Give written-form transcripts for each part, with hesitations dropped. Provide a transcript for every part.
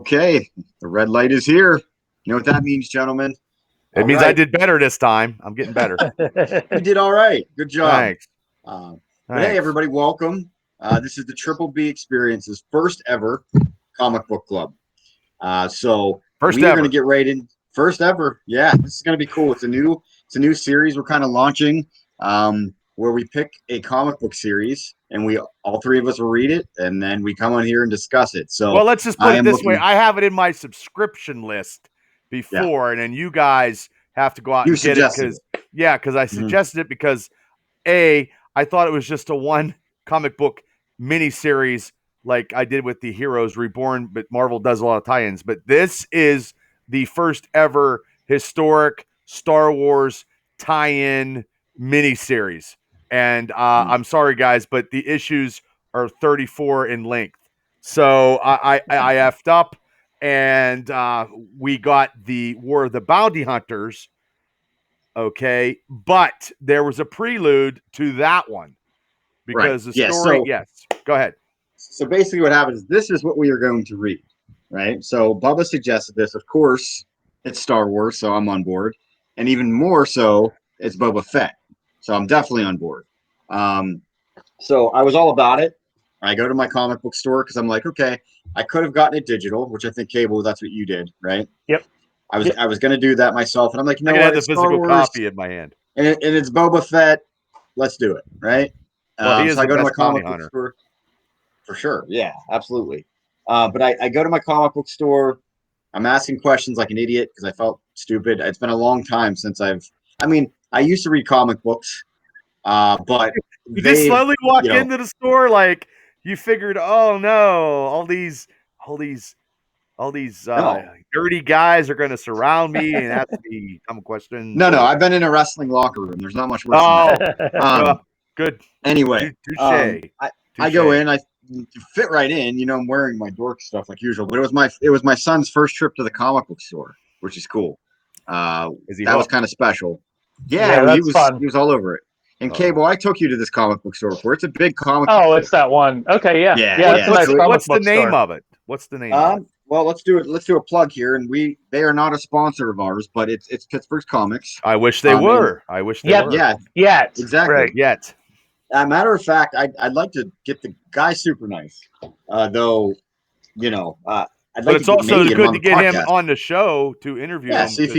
Okay, the red light is here. You know what that means, gentlemen? It means I did better this time. I'm getting better. You did all right. Good job. Thanks. But hey, everybody, welcome. This is the Triple B Experience's first ever comic book club. So First we are ever. going to get right in. First ever. Yeah, this is going to be cool. It's a new series we're kind of launching where we pick a comic book series and all three of us will read it and then we come on here and discuss it. So well, let's just put it this way. I have it in my subscription list before, and then you guys have to go out and get it because I suggested it because I thought it was just a one comic book miniseries like I did with the Heroes Reborn, but Marvel does a lot of tie-ins. But this is the first ever historic Star Wars tie-in miniseries. And I'm sorry, guys, but the issues are 34 in length. So I effed up, and we got the War of the Bounty Hunters. Okay, but there was a prelude to that one because the story. Yes, go ahead. So basically, what happens is this is what we are going to read, right? So Bubba suggested this. Of course, it's Star Wars, so I'm on board, and even more so, it's Boba Fett. So I'm definitely on board. So I was all about it. I go to my comic book store because I'm like, okay, I could have gotten it digital, which I think Cable, that's what you did, right? Yep. I was going to do that myself, and I'm like, you know I what? had the physical copy in my hand, and it's Boba Fett. Let's do it, right? Well, he is so I go to my comic book store for sure. Yeah, absolutely. But I go to my comic book store. I'm asking questions like an idiot because I felt stupid. It's been a long time since I used to read comic books, but you just slowly walk into the store like you figured, oh no, all these dirty guys are going to surround me and ask me some questions. No, I've been in a wrestling locker room. There's not much worse than that. Good. Anyway, touche. I go in. I fit right in. I'm wearing my dork stuff like usual. But it was my son's first trip to the comic book store, which is cool. That was kind of special. Yeah, he was fun. He was all over it. And Cable, I took you to this comic book store before. It's a big comic book store. It's that one. Okay, yeah. It's a nice comic What's book the name store. of it? What's the name of it? Well, let's do it. Let's do a plug here, and they are not a sponsor of ours, but it's Pittsburgh's Comics. I wish they were. I wish they were. Yeah, exactly. Right. Yet. Matter of fact, I'd like to get the guy super nice, though. But it's also good to get him on the show to interview him. See if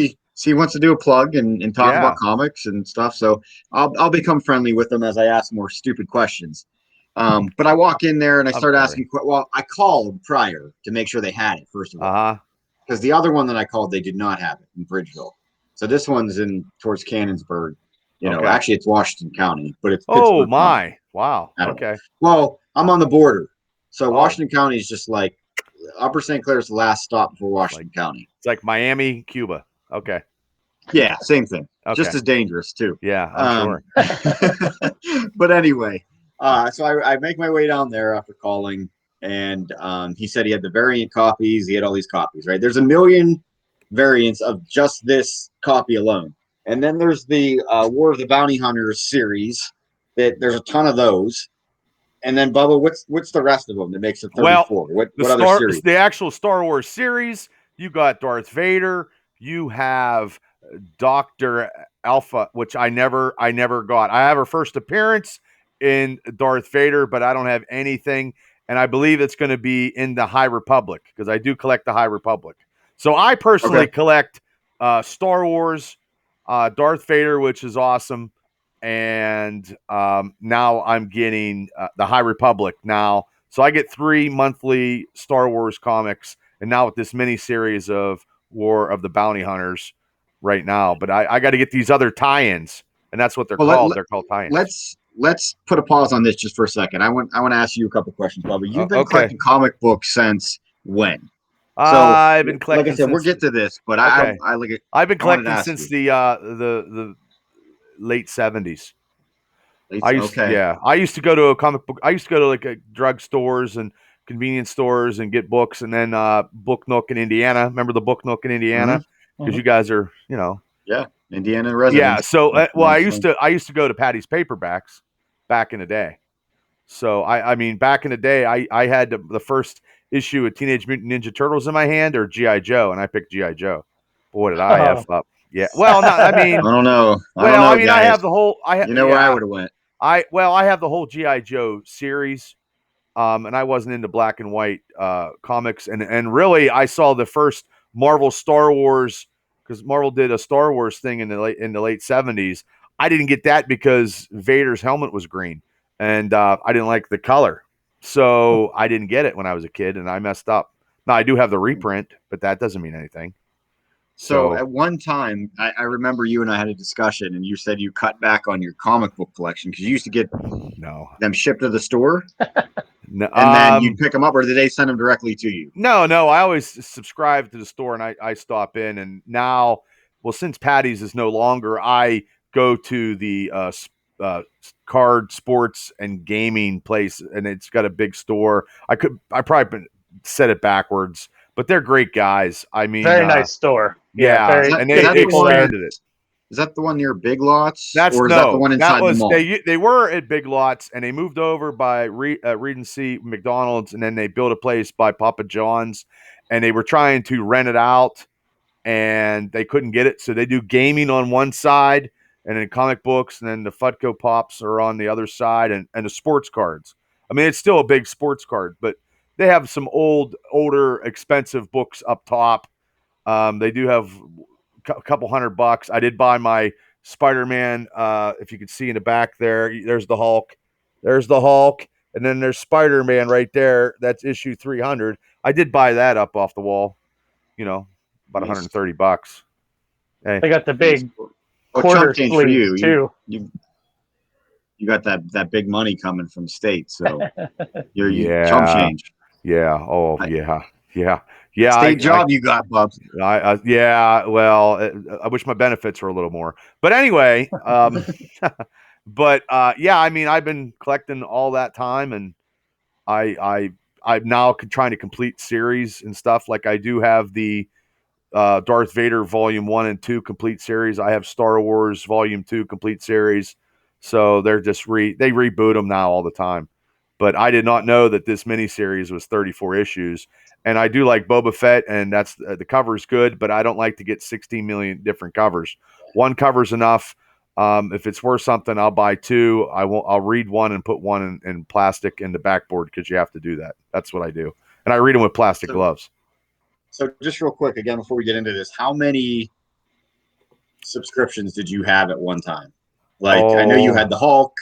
he wants to do a plug and talk about comics and stuff. So I'll become friendly with him as I ask more stupid questions. But I walk in there and I start asking. Well, I called prior to make sure they had it first of all, because the other one that I called, they did not have it in Bridgeville. So this one's towards Cannonsburg. Actually, it's Washington County, but it's Pittsburgh County. Wow. Okay. Well, I'm on the border, so Washington County is just like Upper St. Clair's the last stop before Washington County. It's like Miami, Cuba. Okay. Yeah, same thing. Okay. Just as dangerous too. Yeah, I'm sure. But anyway. So I make my way down there after calling, and he said he had the variant copies. He had all these copies, right? There's 1 million variants of just this copy alone. And then there's the War of the Bounty Hunters series. There's a ton of those. And then, Bubba, what's the rest of them that makes it 34? What other series? The actual Star Wars series, you got Darth Vader. You have Dr. Alpha, which I never got. I have her first appearance in Darth Vader, but I don't have anything, and I believe it's going to be in the High Republic because I do collect the High Republic. So I personally collect Star Wars, Darth Vader, which is awesome, and now I'm getting the High Republic now. So I get 3 monthly Star Wars comics, and now with this mini series of War of the Bounty Hunters right now. But I got to get these other tie-ins, and that's what they're called. They're called tie-ins. Let's put a pause on this just for a second. I want to ask you a couple questions, Bubba. You've been collecting comic books since when? I've been collecting. Like I said, we'll get to this, but I've been collecting since the late 70s. I used to go to a comic book. I used to go to like drug stores and convenience stores and get books, and then Book Nook in Indiana. Remember the Book Nook in Indiana? Because you guys are, Indiana residents. Yeah. So, I used to go to Patty's Paperbacks back in the day. So I mean, back in the day, I had the first issue of Teenage Mutant Ninja Turtles in my hand or G.I. Joe, and I picked G.I. Joe. Boy, did I F up. Yeah. Well, not, I mean, I don't know. I mean, guys. I have the whole, where I would have went. I have the whole G.I. Joe series. And I wasn't into black and white comics. And really, I saw the first Marvel Star Wars, because Marvel did a Star Wars thing in the late 70s. I didn't get that because Vader's helmet was green, and I didn't like the color. So I didn't get it when I was a kid, and I messed up. Now, I do have the reprint, but that doesn't mean anything. So at one time, I remember you and I had a discussion, and you said you cut back on your comic book collection because you used to get them shipped to the store. No, and then you'd pick them up, or did they send them directly to you? No. I always subscribe to the store, and I stop in. And now, well, since Patty's is no longer, I go to the card, sports, and gaming place, and it's got a big store. I probably said it backwards, but they're great guys. I mean, very nice store. Yeah, and they expanded it. Is that the one near Big Lots? That's or is that the one inside the mall? They were at Big Lots, and they moved over by Regency McDonald's, and then they built a place by Papa John's, and they were trying to rent it out, and they couldn't get it. So they do gaming on one side, and then comic books, and then the Funko Pops are on the other side, and the sports cards. I mean, it's still a big sports card, but they have some older, expensive books up top. They do have a couple $100. I did buy my Spider-Man. If you can see in the back there's the Hulk. There's the Hulk. And then there's Spider-Man right there. That's issue 300. I did buy that up off the wall, about $130. Hey. They got the big quarter change for you too. You got that big money coming from the States, so you're chump change. Yeah. Oh, yeah. State job you got, Bubs. Yeah. Well, I wish my benefits were a little more. But anyway, but I mean, I've been collecting all that time, and I'm now trying to complete series and stuff. Like I do have the Darth Vader Volume 1 and 2 complete series. I have Star Wars Volume 2 complete series. So they're just they reboot them now all the time. But I did not know that this miniseries was 34 issues. And I do like Boba Fett, and that's the cover's good, but I don't like to get 16 million different covers. One cover's enough. If it's worth something, I'll buy two. I'll read one and put one in plastic in the backboard because you have to do that. That's what I do. And I read them with plastic gloves. So just real quick, again, before we get into this, how many subscriptions did you have at one time? I know you had the Hulk.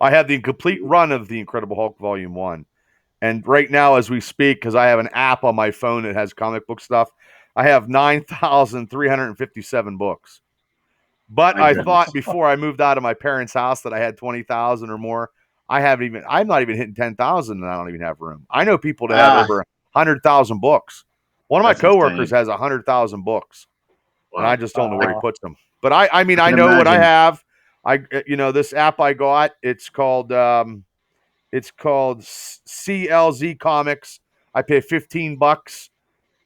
I have the complete run of the Incredible Hulk Volume 1. And right now, as we speak, because I have an app on my phone that has comic book stuff, I have 9,357 books. But I thought before I moved out of my parents' house that I had 20,000 or more. I'm not even hitting 10,000, and I don't even have room. I know people that have over 100,000 books. One of my coworkers has 100,000 books, and I just don't know where he puts them. But I mean, I know what I have. This app I got, it's called CLZ Comics. I pay $15,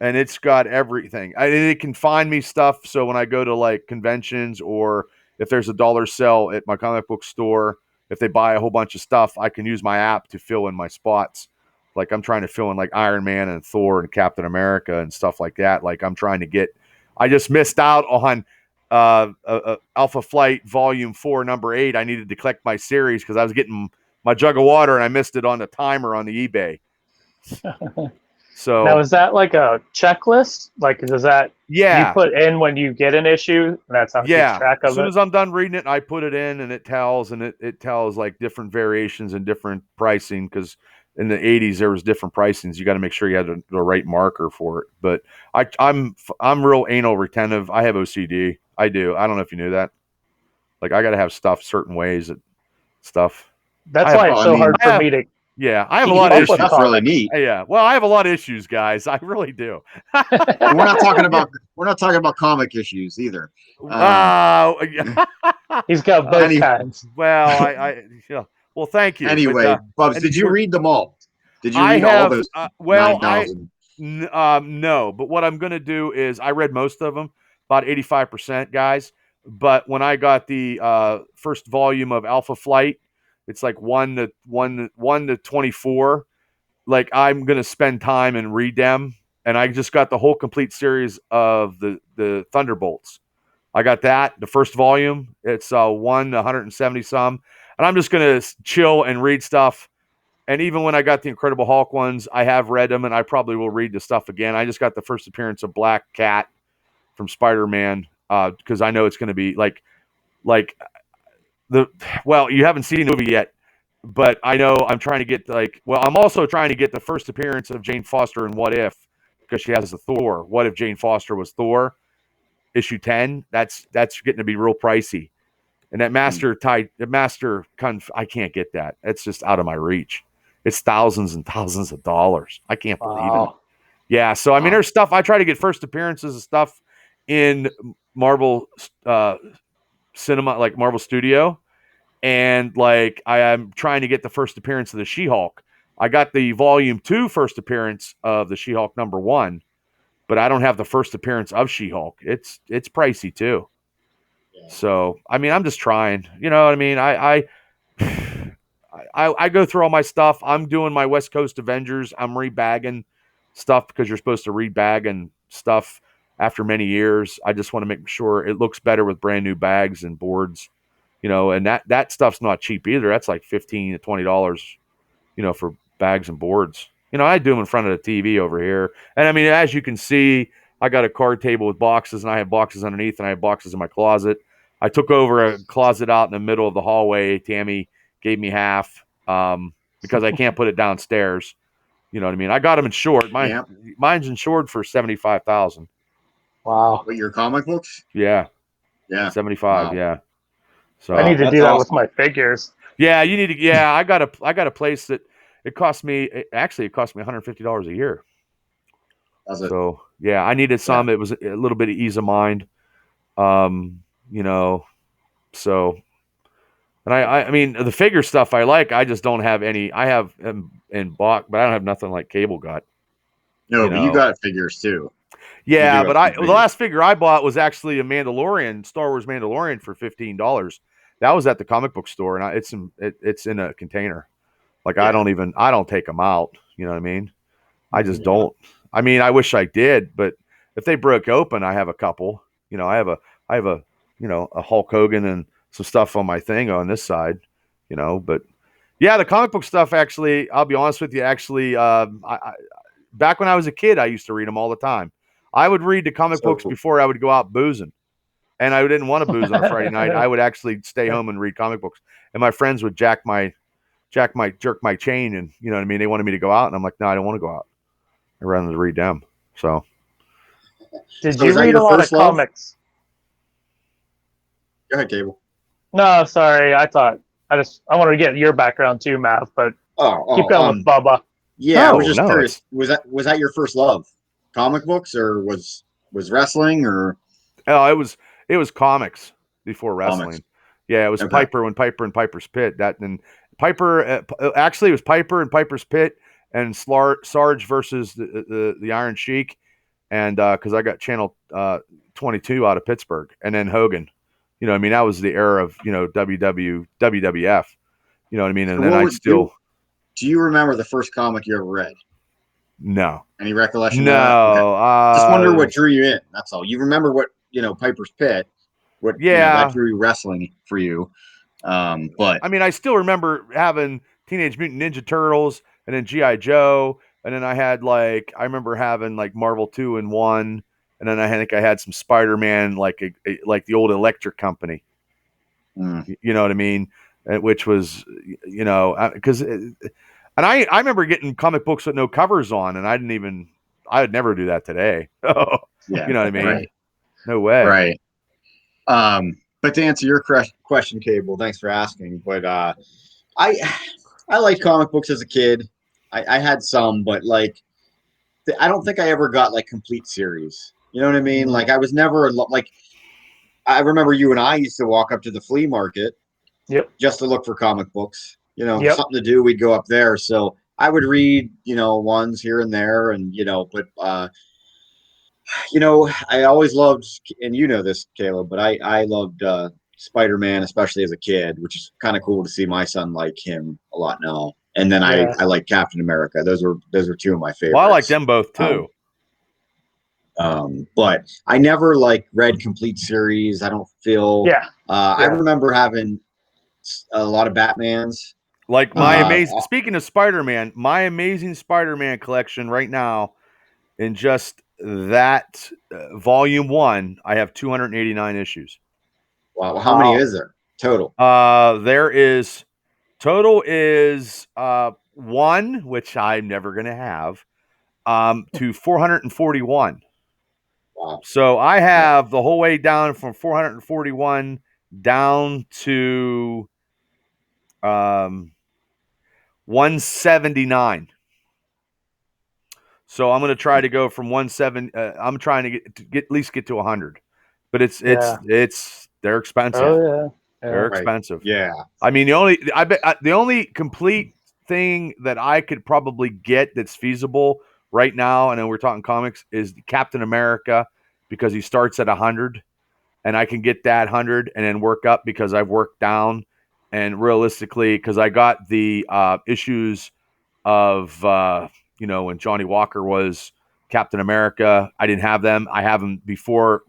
and it's got everything. It can find me stuff. So when I go to conventions, or if there's a dollar sale at my comic book store, if they buy a whole bunch of stuff, I can use my app to fill in my spots. Like I'm trying to fill in Iron Man and Thor and Captain America and stuff like that. I'm trying to get. I just missed out on Alpha Flight Volume 4, Number 8. I needed to collect my series because I was getting my jug of water and I missed it on the timer on the eBay. So now, is that like a checklist? Does that you put in when you get an issue? And that's how it keeps track of it. As soon as I'm done reading it, I put it in, and it tells, it tells different variations and different pricing, because in the 80s there was different pricings. You got to make sure you had the right marker for it. But I'm real anal retentive. I have OCD. I do. I don't know if you knew that. I got to have stuff certain ways. That's why it's so hard for me to. Yeah, I have a lot of issues. That's really neat. Yeah, well, I have a lot of issues, guys. I really do. We're not talking about comic issues either. He's got both kinds. Well, well, thank you. Anyway, Bubs, did you read them all? Did you read all those? No. But what I'm going to do is I read most of them, about 85%, guys. But when I got the first volume of Alpha Flight, it's 1 to 24. like I'm gonna spend time and read them. And I just got the whole complete series of the Thunderbolts. I got that, the first volume. It's 170 some, and I'm just gonna chill and read stuff. And even when I got the Incredible Hulk ones, I have read them, and I probably will read the stuff again. I just got the first appearance of Black Cat from Spider-Man because I know it's going to be like you haven't seen the movie yet, but I know I'm trying to get I'm also trying to get the first appearance of Jane Foster in What If, because she has a Thor. What if Jane Foster was Thor? Issue 10. That's getting to be real pricey. And that I can't get that. It's just out of my reach. It's thousands and thousands of dollars. I can't believe it. Yeah, so I mean, there's stuff I try to get first appearances of stuff in Marvel cinema, like Marvel Studio, and like I am trying to get the first appearance of the She-Hulk. I got the Volume 2 first appearance of the She-Hulk #1, but I don't have the first appearance of She-Hulk. It's pricey too. Yeah. So I mean, I'm just trying. You know what I mean? I go through all my stuff. I'm doing my West Coast Avengers. I'm rebagging stuff because you're supposed to rebag and stuff after many years. I just want to make sure it looks better with brand new bags and boards, you know, and that stuff's not cheap either. That's like $15 to $20, you know, for bags and boards. You know, I do them in front of the TV over here. And I mean, as you can see, I got a card table with boxes, and I have boxes underneath, and I have boxes in my closet. I took over a closet out in the middle of the hallway. Tammy gave me half because I can't put it downstairs. You know what I mean? I got them insured. Mine's insured for $75,000. Wow. What, your comic books? Yeah. Yeah. 75. Wow. Yeah. So I need to do that with my figures. Yeah, you need to. Yeah, I got a place that it cost me $150 a year. So yeah, I needed some. Yeah. It was a little bit of ease of mind. You know, so. And I mean, the figure stuff I like. I just don't have any. I have in box, but I don't have nothing like Cable got. No, but you got figures too. Yeah, but the last figure I bought was actually a Mandalorian, Star Wars Mandalorian, for $15. That was at the comic book store, and it's in a container. Like I don't take them out. You know what I mean? I just don't. I mean, I wish I did, but if they broke open, I have a couple. You know, I have a a Hulk Hogan and some stuff on my thing on this side, you know, but yeah, the comic book stuff, actually, I'll be honest with you. Actually, back when I was a kid, I used to read them all the time. I would read the comic books before I would go out boozing, and I didn't want to booze on a Friday night. I would actually stay home and read comic books, and my friends would jerk my chain, and you know what I mean? They wanted me to go out, and I'm like, no, I don't want to go out. I'd rather read them. So did you read a lot of comics? Go ahead, Cable. No, sorry. I wanted to get your background too, Mav, but keep going with Bubba. Yeah, I was just curious. Was that your first love? Comic books, or was wrestling, or? Oh, it was comics before wrestling. Comics. Yeah, it was Piper and Piper's Pit. That and Piper actually it was Piper and Piper's Pit and Sarge versus the Iron Sheik, and because I got Channel 22 out of Pittsburgh, and then Hogan. You know what I mean? That was the era of, you know, WWF. You know what I mean? And so then do you remember the first comic you ever read? No. Any recollection? No. Okay. Just wonder what drew you in. That's all. You remember what, you know, Piper's Pit. What that drew wrestling for you. But I mean, I still remember having Teenage Mutant Ninja Turtles and then G.I. Joe. And then I remember having like Marvel 2 and 1. And then I think I had some Spider-Man, like the old Electric Company. You know what I mean? Which was, you know, because, and I remember getting comic books with no covers on, and I would never do that today. You know what I mean? Right. No way. Right. But to answer your question, Cable, thanks for asking. But I liked comic books as a kid. I had some, but like, I don't think I ever got like complete series. You know what I mean? Like I was never like, I remember you and I used to walk up to the flea market just to look for comic books, you know, something to do. We'd go up there. So I would read, you know, ones here and there, and, you know, but, you know, I always loved, and you know this, Caleb, but I loved Spider-Man, especially as a kid, which is kind of cool to see my son like him a lot now. And then I like Captain America. Those were two of my favorites. Well, I like them both too. But I never like read complete series. I don't feel. I remember having a lot of Batmans. Like speaking of Spider-Man, my Amazing Spider-Man collection right now, in just that volume 1, I have 289 issues. Wow. How many is there total? There is total is 1, which I'm never going to have, to 441. Wow. So I have the whole way down from 441 down to 179. So I'm going to try to go from 170. I'm trying to get at least get to 100, but it's they're expensive. Oh yeah, They're expensive. Yeah. I mean, the only complete thing that I could probably get that's feasible right now, and then we're talking comics, is Captain America, because he starts at 100, and I can get that 100 and then work up because I've worked down. And realistically, because I got the issues of when Johnny Walker was Captain America, I didn't have them. I have them before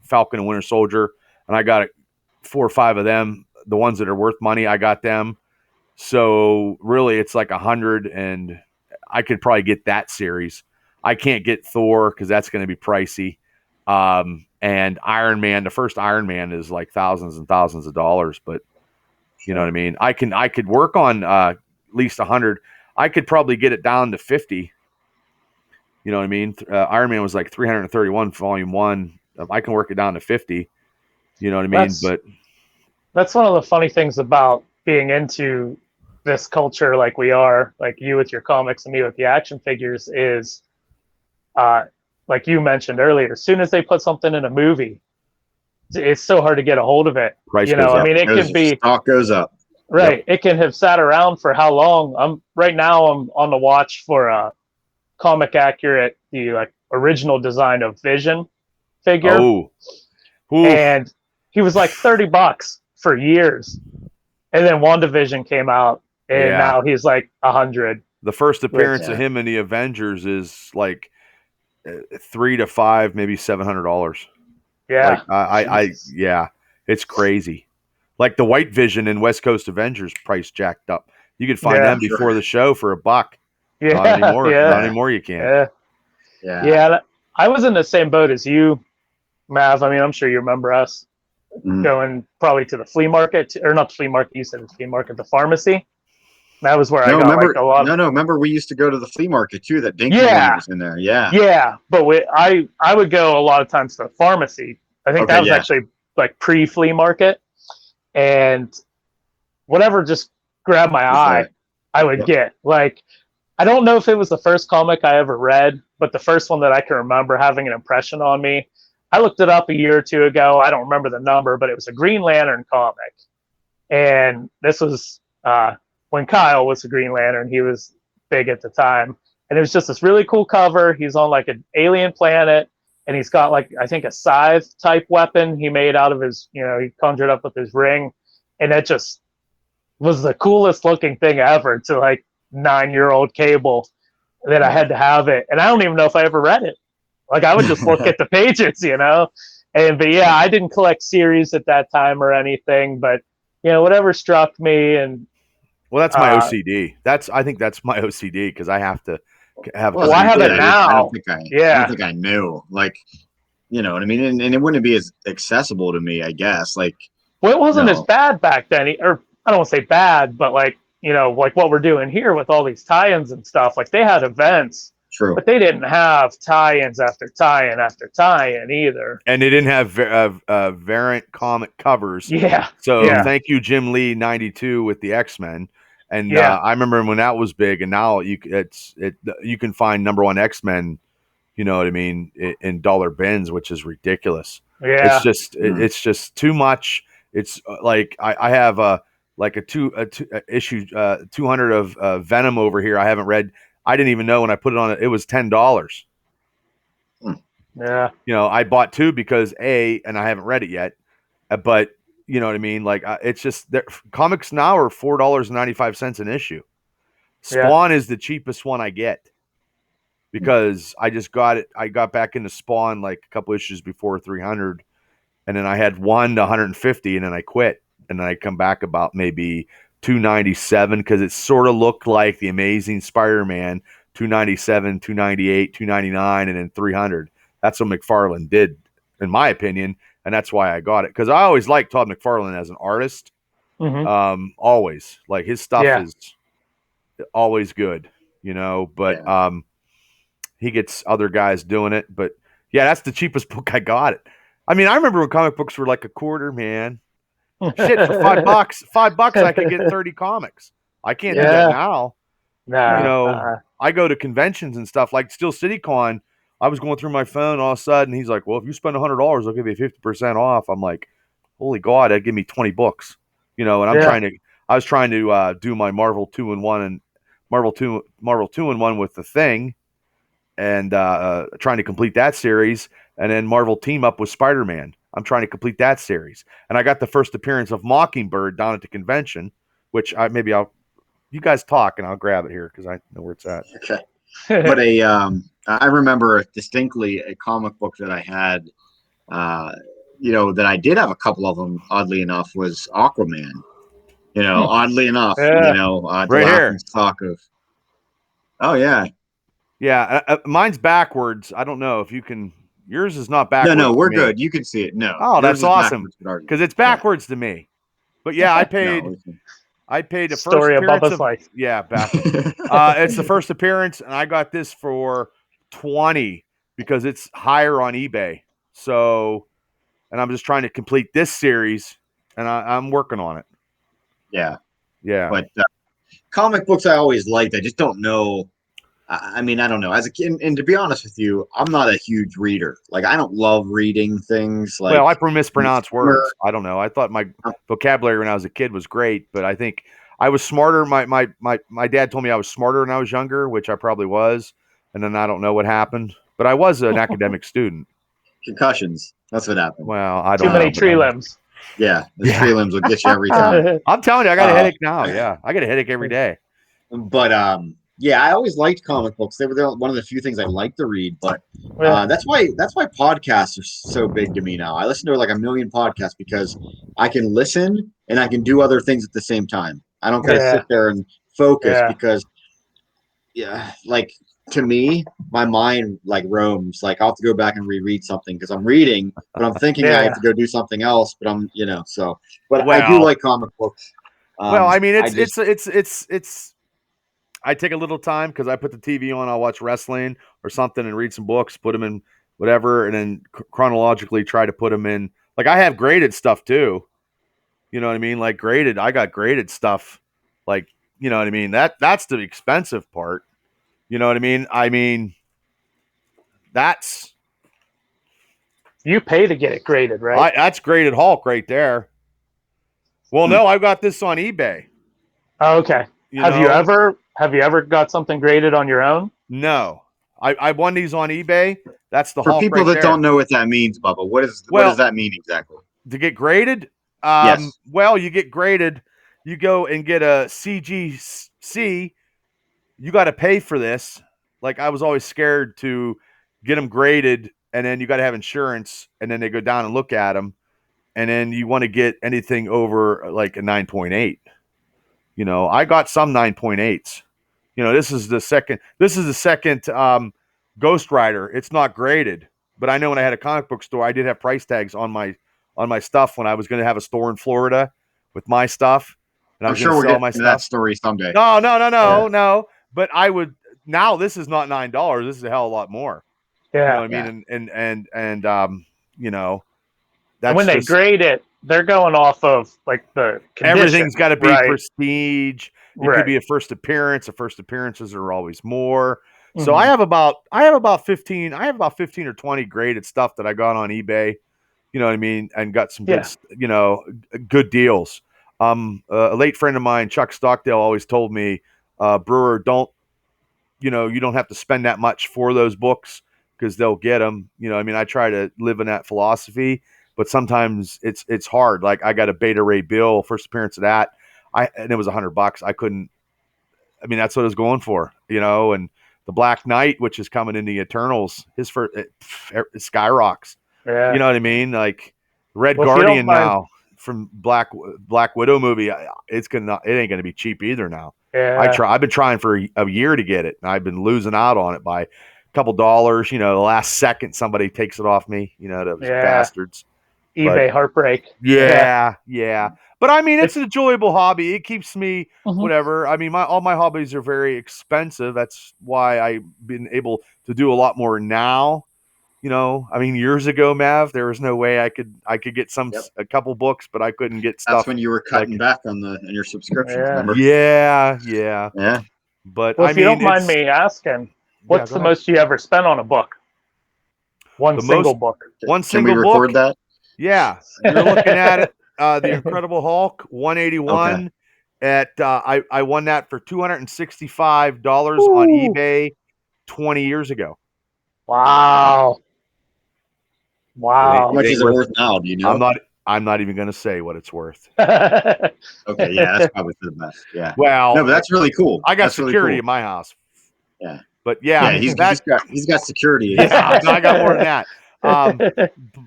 Falcon and Winter Soldier, and I got 4 or 5 of them. The ones that are worth money, I got them. So really, it's like 100, and I could probably get that series. I can't get Thor because that's going to be pricey. And Iron Man, the first Iron Man is like thousands and thousands of dollars, but you know what I mean? I could work on at least 100. I could probably get it down to 50. You know what I mean? Iron Man was like 331 volume 1. I can work it down to 50. You know what I mean? But that's one of the funny things about being into this culture, like we are, like you with your comics and me with the action figures, is like you mentioned earlier, as soon as they put something in a movie, it's so hard to get a hold of it. Price goes up. I mean, it can be stock goes up. Right. Yep. It can have sat around for how long? I'm on the watch for a Comic Accurate, the original design of Vision figure. Oh. And he was like $30 for years. And then WandaVision came out, and now he's like 100. The first appearance of him in the Avengers is like $300 to $500, maybe $700. Yeah. It's crazy. Like the White Vision and West Coast Avengers price jacked up. You could find them before the show for $1. Yeah, not anymore. Not anymore. You can't. Yeah. I was in the same boat as you, Mav. I mean, I'm sure you remember us going probably to the flea market, or not the flea market. You said the flea market, the pharmacy. That was where I got a lot. No, remember we used to go to the flea market too. That Dinky was in there. Yeah, but I would go a lot of times to the pharmacy. I think that was actually like pre-flea market, and whatever just grabbed my eye, I would get. Like, I don't know if it was the first comic I ever read, but the first one that I can remember having an impression on me. I looked it up a year or two ago. I don't remember the number, but it was a Green Lantern comic, and this was when Kyle was a Green Lantern. He was big at the time, and it was just this really cool cover. He's on like an alien planet, and he's got like, I think, a scythe type weapon he made out of his, he conjured up with his ring, and it just was the coolest looking thing ever to like 9-year-old Cable, that I had to have it. And I don't even know if I ever read it. Like, I would just look at the pages, but I didn't collect series at that time or anything, but whatever struck me. And well, that's my OCD. I think that's my OCD, because I have to have. Well, I have it now. I don't think I knew. Like, you know what I mean? And it wouldn't be as accessible to me, I guess. Like, well, it wasn't as bad back then, or I don't want to say bad, but like, like what we're doing here with all these tie-ins and stuff. Like, they had events. True. But they didn't have tie-ins after tie-in after tie-in either. And they didn't have variant comic covers. Yeah. So thank you, Jim Lee, 92 with the X-Men. And I remember when that was big, and now you can find #1 X-Men, you know what I mean, in dollar bins, which is ridiculous. Yeah. It's just too much. It's like I have issue 200 of Venom over here. I haven't read. I didn't even know when I put it on. It was $10. Yeah. I bought 2 because and I haven't read it yet, but you know what I mean? Like, it's just comics now are $4.95 an issue. Spawn is the cheapest one I get because I just got it. I got back into Spawn like a couple issues before 300, and then I had 1 to 150, and then I quit, and then I come back about maybe 297 because it sort of looked like the Amazing Spider-Man 297, 298, 299, and then 300. That's what McFarlane did, in my opinion, and that's why I got it because I always liked Todd McFarlane as an artist. Always like his stuff is always good, but he gets other guys doing it. But yeah, that's the cheapest book I got it. I mean, I remember when comic books were like a quarter, man. Shit, for $5 I could get 30 comics. I can't do that now. No, I go to conventions and stuff like Steel City Con. I was going through my phone, all of a sudden he's like, well, if you spend $100, I'll give you 50% off. I'm like, holy God, that'd give me 20 books, and I was trying to do my Marvel 2-in-1 and Marvel 2-in-1 with the Thing, and trying to complete that series, and then Marvel Team Up with Spider-Man. I'm trying to complete that series, and I got the first appearance of Mockingbird down at the convention, which you guys talk and I'll grab it here because I know where it's at. Okay, but I remember distinctly a comic book that I had, that I did have a couple of them. Oddly enough, was Aquaman. Oddly enough, the right here. Stock of. Oh yeah. Yeah, mine's backwards. I don't know if you can. Yours is not backwards. No, we're good. You can see it. No. Oh, that's awesome. Because it's backwards to me. But yeah, I paid. I paid the story first appearance of life. Yeah, backwards. It's the first appearance, and I got this for 20 because it's higher on eBay. So, and I'm just trying to complete this series, and I'm working on it. Yeah. But comic books I always liked. I just don't know. I mean, I don't know. As a kid, and to be honest with you, I'm not a huge reader. Like, I don't love reading things. Like, well, I mispronounce words. I don't know. I thought my vocabulary when I was a kid was great, but I think I was smarter. My dad told me I was smarter when I was younger, which I probably was. And then I don't know what happened, but I was an academic student. Concussions. That's what happened. Well, I don't know. Too many tree limbs. Yeah, the tree limbs will get you every time. I'm telling you, I got a headache now. Yeah, I get a headache every day. But yeah, I always liked comic books. They were one of the few things I liked to read. But that's why podcasts are so big to me now. I listen to like a million podcasts because I can listen and I can do other things at the same time. I don't gotta sit there and focus because like to me, my mind like roams. Like I'll have to go back and reread something because I'm reading, but I'm thinking I have to go do something else. But I'm so. But I do like comic books. Well, I mean, it's. I take a little time because I put the TV on. I'll watch wrestling or something and read some books, put them in whatever, and then chronologically try to put them in. Like I have graded stuff too. You know what I mean? Like graded. I got graded stuff. Like, you know what I mean? That's the expensive part. You know what I mean? I mean, that's. You pay to get it graded, right? That's graded Hulk right there. Well, no, I got this on eBay. Oh, okay. Have you ever got something graded on your own? No. I won these on eBay. That's the for Hulk people right that there. don't know what that means, Bubba. What does that mean exactly? To get graded? Yes. Well, you get graded. You go and get a CGC. You got to pay for this. Like I was always scared to get them graded, and then you got to have insurance, and then they go down and look at them, and then you want to get anything over like a 9.8. I got some 9.8s. This is the second Ghost Rider. It's not graded, but I know when I had a comic book store, I did have price tags on my stuff when I was going to have a store in Florida with my stuff. And I'm sure we're getting to that story someday. No. But I would now. This is not $9. This is a hell of a lot more. Yeah, you know what I mean. And that's and when they grade it, they're going off of like the condition. Everything's got to be prestige. It could be a first appearance. The first appearances are always more. Mm-hmm. So I have about 15. I have about 15 or 20 graded stuff that I got on eBay. You know what I mean, and got some good, good deals. A late friend of mine, Chuck Stockdale, always told me, Brewer, you don't have to spend that much for those books because they'll get them. I try to live in that philosophy, but sometimes it's hard. Like I got a Beta Ray Bill first appearance of that. And it was $100. I couldn't. I mean, that's what I was going for, and the Black Knight, which is coming in the Eternals, his first skyrocks. Yeah. You know what I mean? Like Red Guardian now from Black Widow movie. It ain't gonna be cheap either now. Yeah. I've been trying for a year to get it, and I've been losing out on it by a couple dollars. The last second somebody takes it off me. Those bastards. eBay heartbreak. Yeah. But I mean, it's an enjoyable hobby. It keeps me whatever. I mean, all my hobbies are very expensive. That's why I've been able to do a lot more now. I mean, years ago, Mav, there was no way I could get a couple books, but I couldn't get stuff. That's when you were cutting back on your subscription. Remember? Yeah. But if you don't mind me asking, what's the most you ever spent on a book? One single book. Can we record that? Yeah, you're looking at it. The Incredible Hulk, 181. Okay. I won that for $265 on eBay 20 years ago. Wow. How much is it worth now? Do you know? I'm not even going to say what it's worth. Okay, yeah, that's probably for the best. Yeah. Well, no, but that's really cool. I got security in my house. Yeah. But he's got security. Yeah, I got more than that.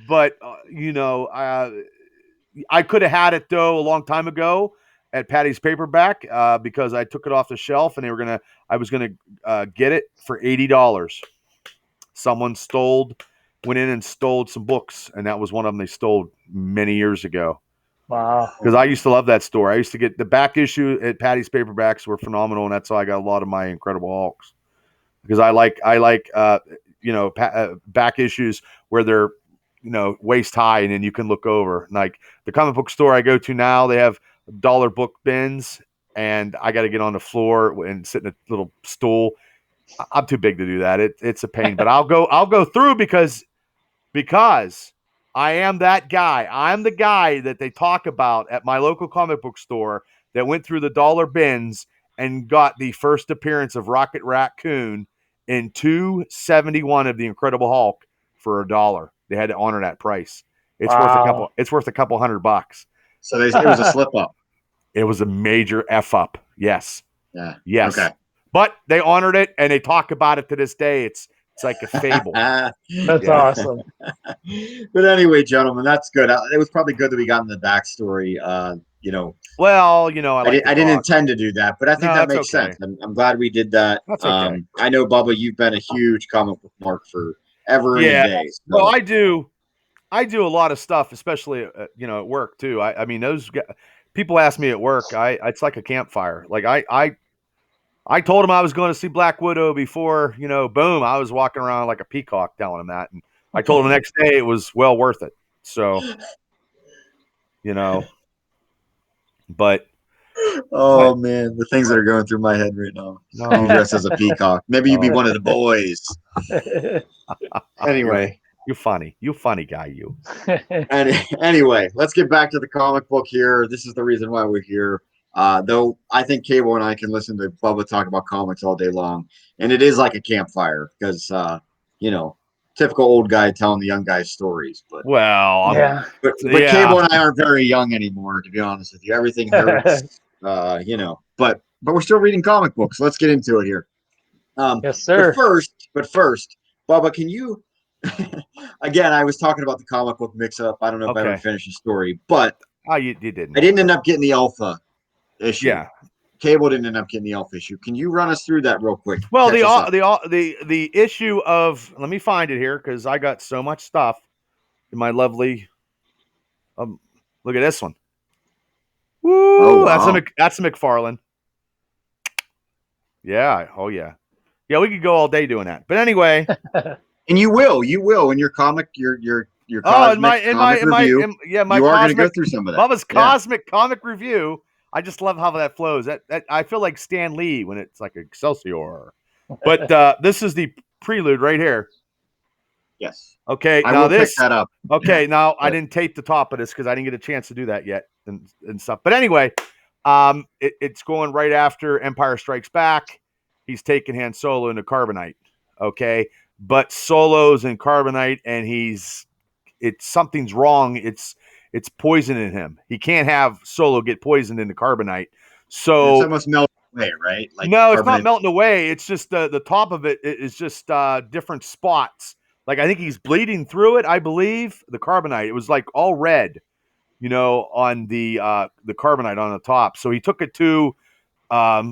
But I could have had it though a long time ago at Patty's Paperback because I took it off the shelf and I was gonna get it for $80. Someone went in and stole some books, and that was one of them they stole many years ago. Wow. Because I used to love that store. I used to get the back issue at Patty's Paperbacks were phenomenal, and that's how I got a lot of my Incredible Hulks. Because I like back issues where they're waist high and then you can look over. Like the comic book store I go to now, they have dollar book bins, and I got to get on the floor and sit in a little stool. I'm too big to do that. It's a pain, but I'll go through because I am that guy. I'm the guy that they talk about at my local comic book store that went through the dollar bins and got the first appearance of Rocket Raccoon in 271 of the Incredible Hulk for $1. They had to honor that price. It's worth a couple $100. So it was a slip up. It was a major F up. Yes. Yeah. Yes. Okay. But they honored it and they talk about it to this day. It's like a fable. That's awesome. But anyway, gentlemen, that's good. It was probably good that we got in the backstory. Well, I didn't intend to do that, but I think that makes sense. I'm glad we did that. That's okay. I know, Bubba, you've been a huge comic book mark forever and a day. So. Well, I do a lot of stuff, especially at work too. I mean, those guys, people ask me at work. It's like a campfire. Like I told them I was going to see Black Widow before, boom, I was walking around like a peacock telling them that. And I told them the next day it was well worth it. So, but. Oh, man, the things that are going through my head right now. No. You dress as a peacock. Maybe you'd be one of the boys. Anyway. You're funny. You funny guy, you. Anyway, let's get back to the comic book here. This is the reason why we're here. Though I think Cable and I can listen to Bubba talk about comics all day long, and it is like a campfire because typical old guy telling the young guys stories. But but Cable and I aren't very young anymore, to be honest with you. Everything hurts, But we're still reading comic books. Let's get into it here. Yes, sir. But first, Bubba, can you? Again, I was talking about the comic book mix-up. I don't know if I ever finished the story, but you didn't. I didn't end up getting the alpha issue. Yeah, Cable didn't end up getting the alpha issue. Can you run us through that real quick? Well, the issue of, let me find it here because I got so much stuff in my lovely. Look at this one. Woo! Oh, wow. That's a McFarlane. Yeah. Oh yeah. Yeah, we could go all day doing that. But anyway. And you will in your comic, your cosmic comic review. You are going to go through some of that. Bubba's cosmic comic review. I just love how that flows. That I feel like Stan Lee when it's like Excelsior. But this is the prelude right here. Yes. Okay. I will pick that up. Okay. Now I didn't tape the top of this because I didn't get a chance to do that yet and stuff. But anyway, it's going right after Empire Strikes Back. He's taking Han Solo into Carbonite. Okay. But Solo's in Carbonite and something's wrong. It's poison in him. He can't have Solo get poisoned into Carbonite. So it's almost melted away, right? Like no, it's not melting away. It's just the top of it is just different spots. Like I think he's bleeding through it. I believe the carbonite. It was like all red, on the carbonite on the top. So he took it to, a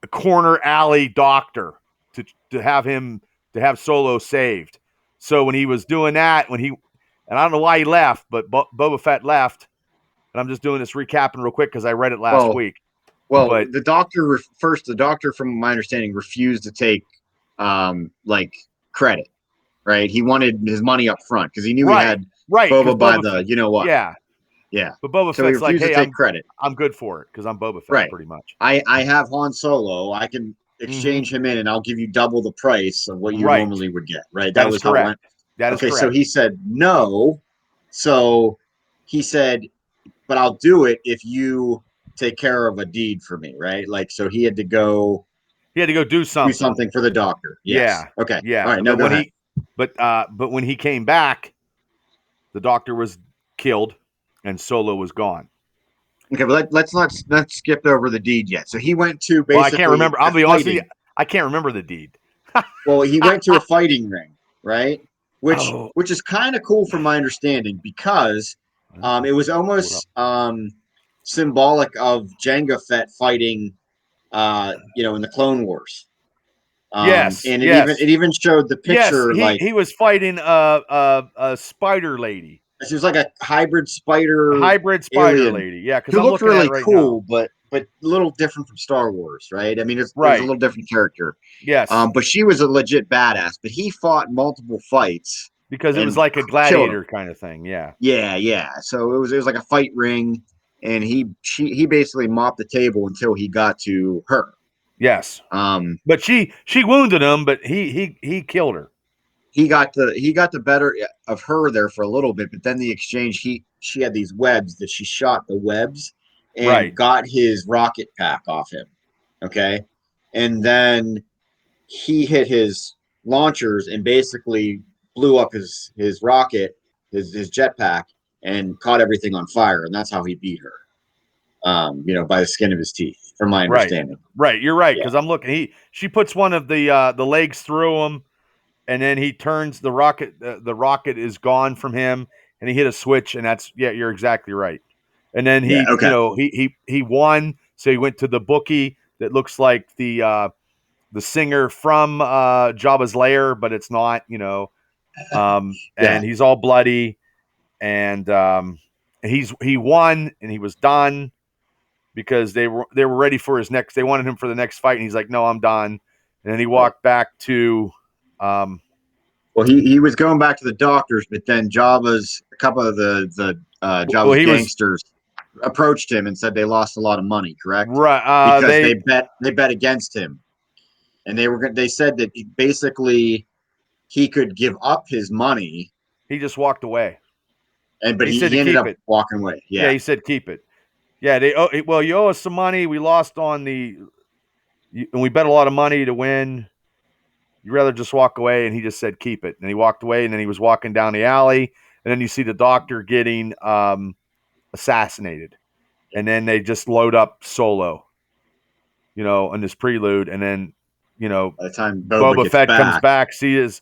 corner alley doctor to have Solo saved. So when he was doing that, and I don't know why he left, but Boba Fett left. And I'm just doing this recapping real quick because I read it last week. Well, but the doctor from my understanding, refused to take credit, right? He wanted his money up front because he knew he had Boba by the, you know what? Yeah. Yeah. But Boba so Fett's like, hey, to take credit. I'm good for it because I'm Boba Fett, pretty much. I have Han Solo. I can exchange him in and I'll give you double the price of what you normally would get, right? That was correct. How it went. That is correct. So he said no. So he said, but I'll do it if you take care of a deed for me, right? Like, so he had to go do something. Do something for the doctor. Yes. Yeah. Okay. Yeah. All right. No, go ahead. But when he came back, the doctor was killed and Solo was gone. Okay, but let's not skip over the deed yet. So he went to basically. Well, I can't remember. I'll be honest with you. I can't remember the deed. Well, he went to a fighting ring, right? Which is kind of cool from my understanding because it was almost symbolic of Jango Fett fighting, in the Clone Wars. Yes, and it even showed the picture. Yes, he was fighting a spider lady. She was like a hybrid spider alien. Lady. Yeah, because who looked really cool, but a little different from Star Wars, right? I mean, it was a little different character. Yes. But she was a legit badass. But he fought multiple fights because it was like a gladiator kind of thing. Yeah. Yeah. So it was like a fight ring, and he basically mopped the table until he got to her. Yes. But she wounded him, but he killed her. He got the better of her there for a little bit, but then the exchange, she had these webs that she shot the webs and got his rocket pack off him. Okay. And then he hit his launchers and basically blew up his rocket, his jetpack, and caught everything on fire. And that's how he beat her. By the skin of his teeth, from my understanding. Right. You're right. Because I'm looking, she puts one of the legs through him. And then he turns the rocket. The rocket is gone from him, and he hit a switch. And you're exactly right. And then he won. So he went to the bookie that looks like the singer from Jabba's lair, but it's not. And he's all bloody, and he won, and he was done because they were ready for his next. They wanted him for the next fight, and he's like, "No, I'm done." And then he walked back to. Well, he was going back to the doctors, but then a couple of the Jabba's gangsters approached him and said they lost a lot of money. Correct? Right. Because they bet against him, and they said that basically he could give up his money. He just walked away, but he ended up walking away. Yeah, he said keep it. Yeah, you owe us some money. We lost and we bet a lot of money to win. You'd rather just walk away, and he just said keep it. And he walked away, and then he was walking down the alley, and then you see the doctor getting assassinated. And then they just load up Solo, in this prelude, and then, by the time Boba Fett comes back, sees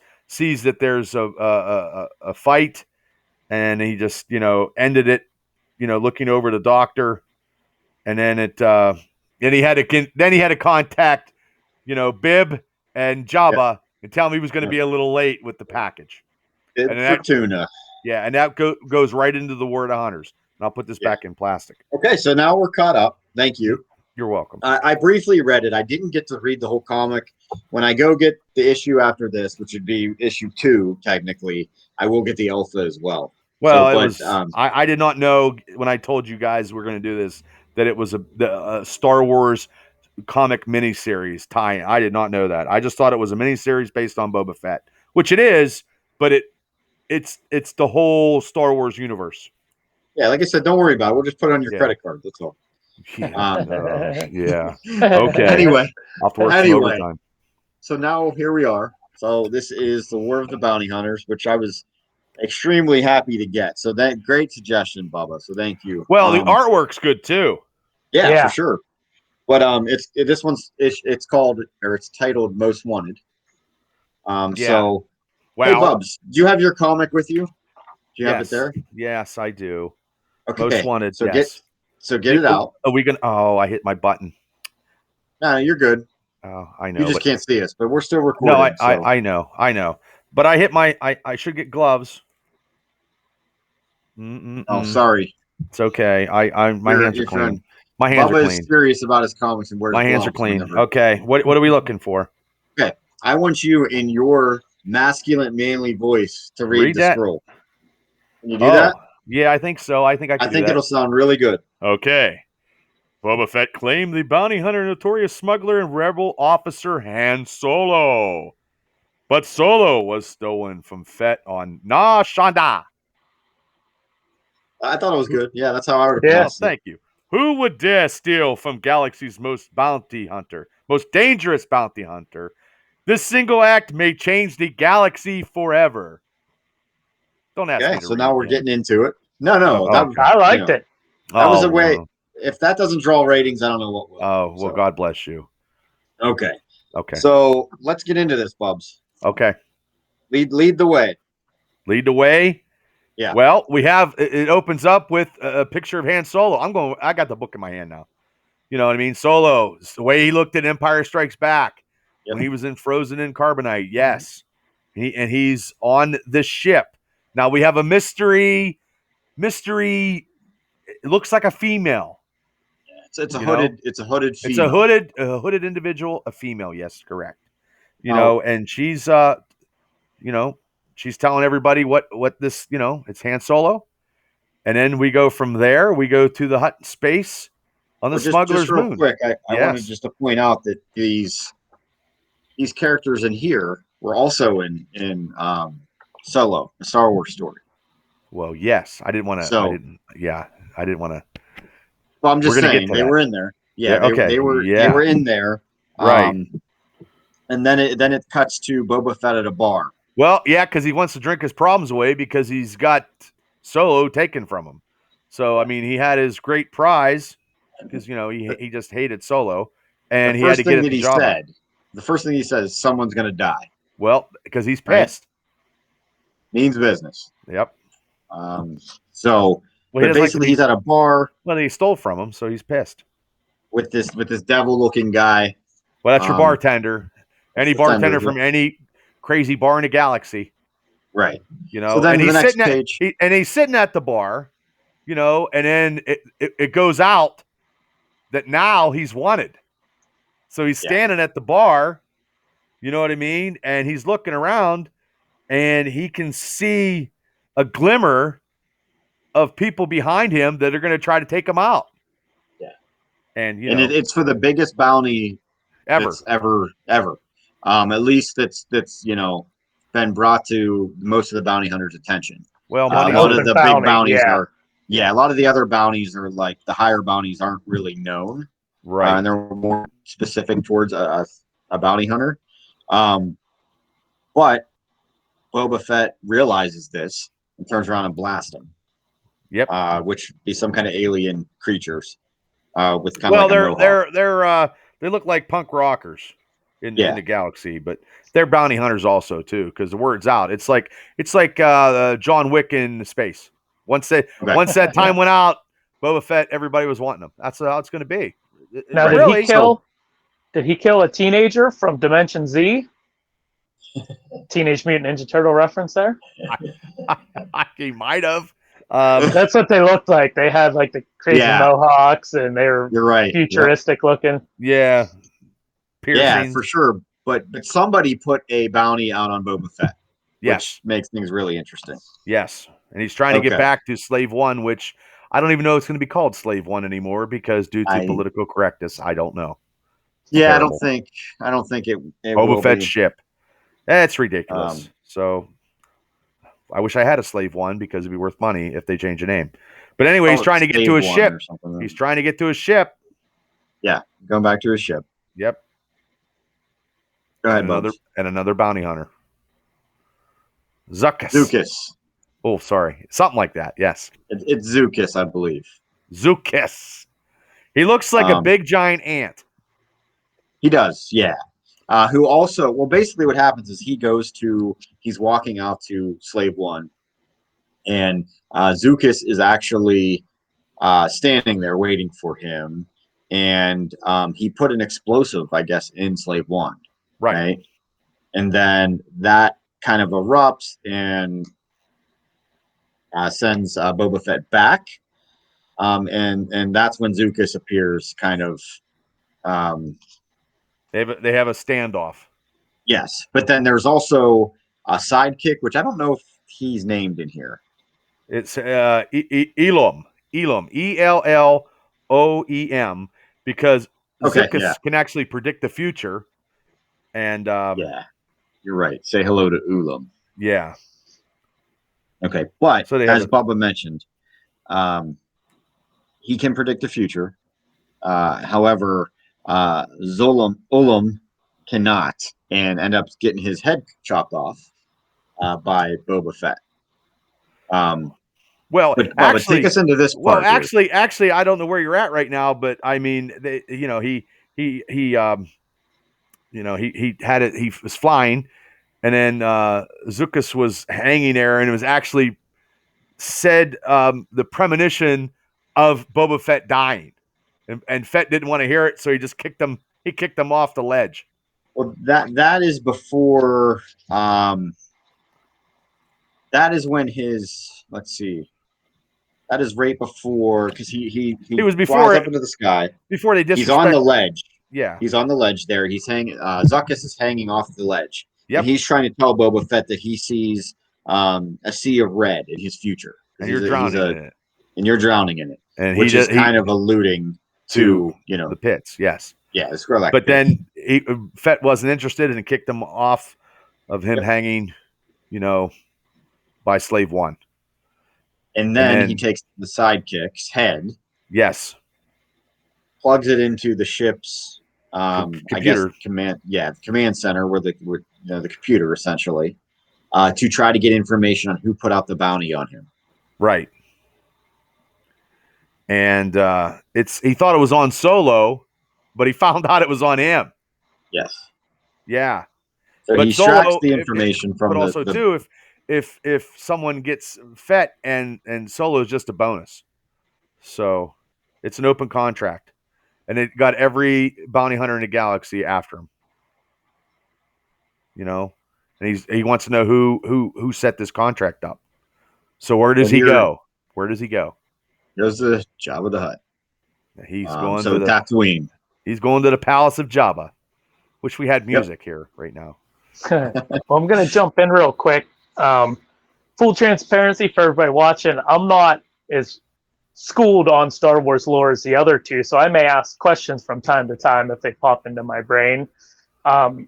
that there's a fight, and he just, ended it, looking over the doctor, and then then he had to contact, Bib and Jabba and tell him he was going to be a little late with the package. Tuna. Yeah, and that goes right into the Word of Hunters. And I'll put this back in plastic. Okay, so now we're caught up. Thank you. You're welcome. I briefly read it. I didn't get to read the whole comic. When I go get the issue after this, which would be issue 2, technically, I will get the alpha as well. Well, I did not know when I told you guys we're going to do this that it was a Star Wars comic miniseries tie-in. I did not know that. I just thought it was a miniseries based on Boba Fett, which it is, but it's the whole Star Wars universe. Yeah, like I said, don't worry about it. We'll just put it on your credit card. That's all. Yeah. Okay. Anyway. Anyway. So now here we are. So this is the War of the Bounty Hunters, which I was extremely happy to get. So that great suggestion, Bubba. So thank you. Well, the artwork's good too. Yeah, for sure. But it's called, or it's titled Most Wanted. So hey, Bubs, do you have your comic with you? Do you have it there? Yes, I do. Okay. Most Wanted. So yes. Get it out. Are we gonna? Oh, I hit my button. No, you're good. Oh, I know. You just can't see us, but we're still recording. No, I know. But I hit my. I should get gloves. Oh, sorry. It's okay. My hands are clean. My hands are clean. Bubba is serious about his comics and wears my hands are clean. Okay. What are we looking for? Okay. I want you in your masculine, manly voice to read the scroll. Can you do that? Yeah, I think so. I think it'll sound really good. Okay. Boba Fett claimed the bounty hunter, notorious smuggler, and rebel officer Han Solo. But Solo was stolen from Fett on Na Shanda. I thought it was good. Yeah, that's how I would have pronounced it. Thank you. Who would dare steal from Galaxy's most dangerous bounty hunter? This single act may change the galaxy forever. Don't ask me to so now we're getting into it. No, I liked it. That was a way. If that doesn't draw ratings, I don't know what will. Oh, well, God bless you. Okay. So let's get into this, Bubs. Okay. Lead the way. Lead the way? Yeah. Well, we have, it opens up with a picture of Han Solo. I got the book in my hand now. You know what I mean? Solo, the way he looked at Empire Strikes Back when he was in Frozen in Carbonite. Yes. And he's on the ship. Now we have a mystery. It looks like a female. It's a hooded female. It's a hooded individual, a female. Yes, correct. And she's she's telling everybody what this, it's Han Solo. And then we go from there, we go to the hut space on the smuggler's just real moon. Quick, I wanted just to point out that these characters in here were also in Solo, a Star Wars story. Well, yes, I didn't want to. I didn't want to. Well, I'm just saying they were in there. Yeah, they were in there. Right. And then it cuts to Boba Fett at a bar. Well, yeah, because he wants to drink his problems away because he's got Solo taken from him. So I mean, he had his great prize because he just hated Solo, and he had to get the job. The first thing he said is someone's going to die. Well, because he's pissed. Right? Means business. Yep. So basically, he's at a bar. Well, he stole from him, so he's pissed. With this devil-looking guy. Well, that's your bartender. Any bartender from any crazy bar in the galaxy. Right. So then and he's sitting at the bar, and then it goes out that now he's wanted. So he's standing at the bar, you know what I mean? And he's looking around and he can see a glimmer of people behind him that are going to try to take him out. Yeah. And it's for the biggest bounty ever. At least that's been brought to most of the bounty hunters' attention. Well, a lot of the big bounties are a lot of the other bounties are like the higher bounties aren't really known. Right. And they're more specific towards a bounty hunter. But Boba Fett realizes this and turns around and blasts him. Yep. Which be some kind of alien creatures. With kind of they look like punk rockers in the galaxy, but they're bounty hunters also too, because the word's out. It's like John Wick in space. Once that time went out, Boba Fett, everybody was wanting him. That's how it's going to be. Now, did he kill a teenager from Dimension Z? Teenage Mutant Ninja Turtle reference there? He might have. That's what they looked like. They had like the crazy mohawks, and they were futuristic looking. Yeah. Piercings. Yeah, for sure. But somebody put a bounty out on Boba Fett. Which makes things really interesting. Yes. And he's trying to get back to Slave One, which I don't even know it's going to be called Slave One anymore because due to political correctness, I don't know. Yeah, I don't think it Boba Fett's ship. That's ridiculous. So I wish I had a Slave One because it'd be worth money if they change the name. But anyway, he's trying to get to his ship. He's trying to get to his ship. Yeah, going back to his ship. Yep. Go ahead, another bounty hunter. Zuckus. Oh, sorry. Something like that. Yes. It's Zuckus, I believe. Zuckus. He looks like a big giant ant. He does, yeah. Who also, well, basically what happens is he's walking out to Slave One, and Zucus is actually standing there waiting for him, and he put an explosive, I guess, in Slave One, right? And then that kind of erupts and sends Boba Fett back, and that's when Zucus appears, kind of. They have a standoff. Yes, but then there's also a sidekick, which I don't know if he's named in here. It's Eloem, Elloem, because Zucus can actually predict the future. And yeah, you're right. Say hello to Ulam. Yeah. Okay, but so as Bubba mentioned, he can predict the future. However, Ulam cannot, and end up getting his head chopped off by Boba Fett. Well, actually, take us into this part. Well, actually, I don't know where you're at right now, but I mean, he had it. He was flying, and then Zucus was hanging there, and it was actually said the premonition of Boba Fett dying, and Fett didn't want to hear it, so he just kicked him. He kicked him off the ledge. Well, that is before. That is when his. Let's see. That is right before, because he was before up into the sky. Before they he's on the ledge. Yeah, he's on the ledge there. He's hanging. Zuckus is hanging off the ledge. Yep. And he's trying to tell Boba Fett that he sees a sea of red in his future. And you're drowning in it. And you're drowning in it. And which is kind of alluding to the pits. Yes. Yeah, the Skrillex. But then Fett wasn't interested and kicked him off of him hanging, by Slave One. And then he takes the sidekick's head. Yes. Plugs it into the ship's computer. I guess command center where the computer essentially to try to get information on who put out the bounty on him. Right. And he thought it was on Solo, but he found out it was on him. Yes. Yeah. So but he extracts the information from but also too, if someone gets Fett and Solo is just a bonus. So it's an open contract. And it got every bounty hunter in the galaxy after him. And he wants to know who set this contract up. So where does he go? Where does he go? Goes to Jabba the Hutt. He's going to Tatooine. He's going to the Palace of Jabba, which we had music here right now. Well, I'm going to jump in real quick. Full transparency for everybody watching. I'm not as schooled on Star Wars lore as the other two, so I may ask questions from time to time if they pop into my brain. I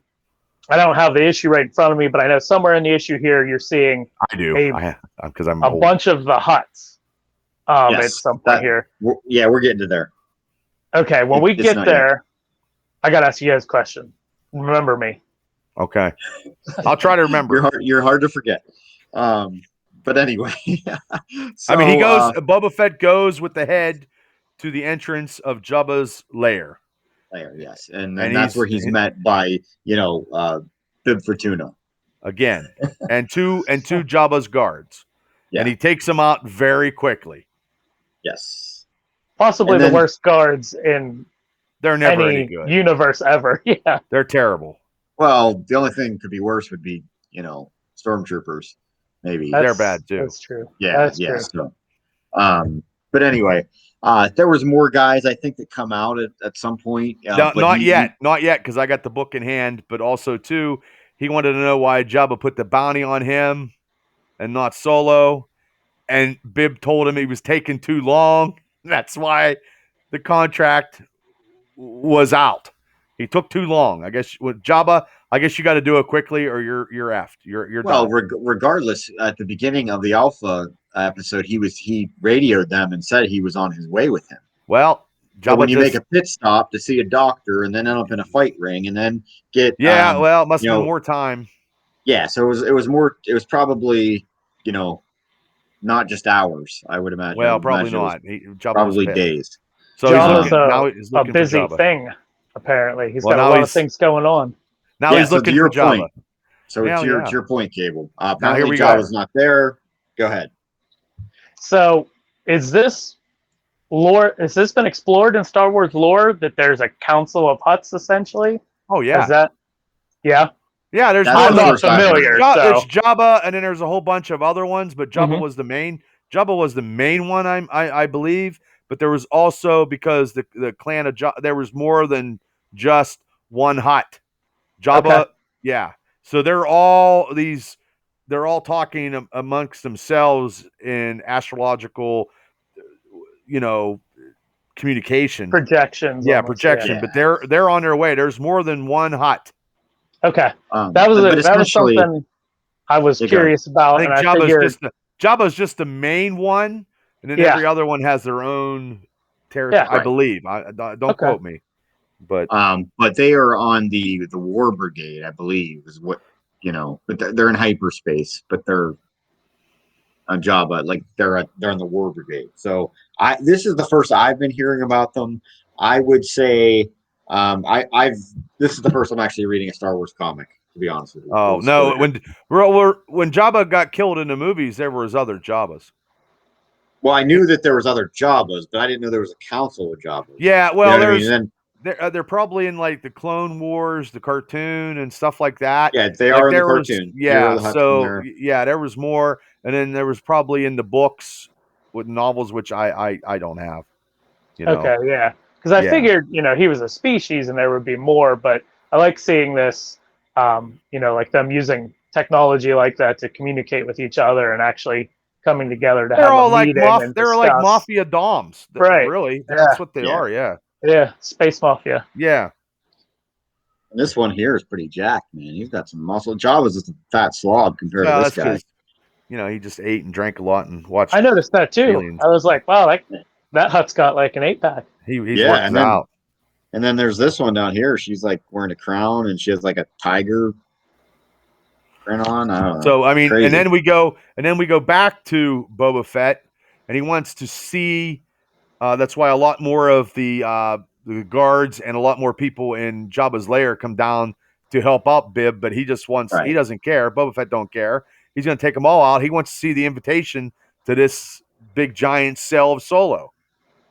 don't have the issue right in front of me, but I know somewhere in the issue here you're seeing because I'm a bunch of the huts at some point here. We're getting to there. Okay, when we get there, I got to ask you guys a question. Remember me. Okay. I'll try to remember. You're hard to forget. But anyway. So, he goes, Boba Fett goes with the head to the entrance of Jabba's lair. Yes. And that's where he's met by, Bib Fortuna. Again. and two Jabba's guards. Yeah. And he takes them out very quickly. Yes. Possibly the worst guards in they're never any good universe ever. Yeah. They're terrible. Well, the only thing could be worse would be, stormtroopers. Maybe they're bad too. That's true. Yeah, that's true. So, but anyway, there was more guys I think that come out at some point. Not yet, because I got the book in hand. But also too, he wanted to know why Jabba put the bounty on him and not Solo, and Bib told him he was taking too long. That's why the contract was out. He took too long. I guess with Jabba, I guess you got to do it quickly, or you're effed. You're well. Regardless, at the beginning of the Alpha episode, he radioed them and said he was on his way with him. Well, Jabba when you make a pit stop to see a doctor and then end up in a fight ring and then get it must have been more time. Yeah, so it was more. It was probably not just hours. I would imagine. Well, probably not. Probably days. So Jabba's a busy thing. Apparently, he's got a lot of things going on. Now he's looking for Jabba. So to your point, Cable. Apparently Jabba's not there. Go ahead. So is this lore? Has this been explored in Star Wars lore that there's a Council of Hutts essentially? Oh yeah. Is that? Yeah. Yeah, there's I'm not familiar. There's Jabba, and then there's a whole bunch of other ones, but Jabba was the main. Jabba was the main one, I believe. But there was also, because the clan of Jabba, there was more than just one Hutt. Jabba, yeah. So they're all talking amongst themselves in astrological, communication. Projections. Yeah, projection. Yeah. But they're on their way. There's more than one Hutt. Okay, that was something I was curious about. I think Jabba's just the main one, and then every other one has their own territory. Yeah, I believe. Don't quote me, but they are on the War Brigade, I believe, is what But they're in hyperspace, but they're on Jabba, like they're on the War Brigade. So this is the first I've been hearing about them. I would say. This is the first I'm actually reading a Star Wars comic, to be honest with you. Oh no! When Jabba got killed in the movies, there was other Jabbas. Well, I knew that there was other Jabbas, but I didn't know there was a council of Jabbas. Yeah, well, they're probably in like the Clone Wars, the cartoon, and stuff like that. Yeah, they are in the cartoon. There was more, and then there was probably in the books with novels, which I don't have. Okay, yeah. Because I figured, he was a species and there would be more, but I like seeing this, like them using technology like that to communicate with each other and actually coming together to have a meeting. They're like mafia doms, right? Really, that's what they are. Yeah, yeah, space mafia. Yeah. And this one here is pretty jacked, man. He's got some muscle. Jabba's just a fat slob compared to this guy. He just ate and drank a lot and watched. I noticed that too. Aliens. I was like, wow, that Hutt's got like an 8-pack. He's working out. And then there's this one down here. She's like wearing a crown and she has like a tiger print on. I don't know. So I mean, crazy. and then we go back to Boba Fett, and he wants to see. That's why a lot more of the guards and a lot more people in Jabba's lair come down to help out Bib, but he just wants. Right. He doesn't care. Boba Fett don't care. He's going to take them all out. He wants to see the invitation to this big giant cell of Solo.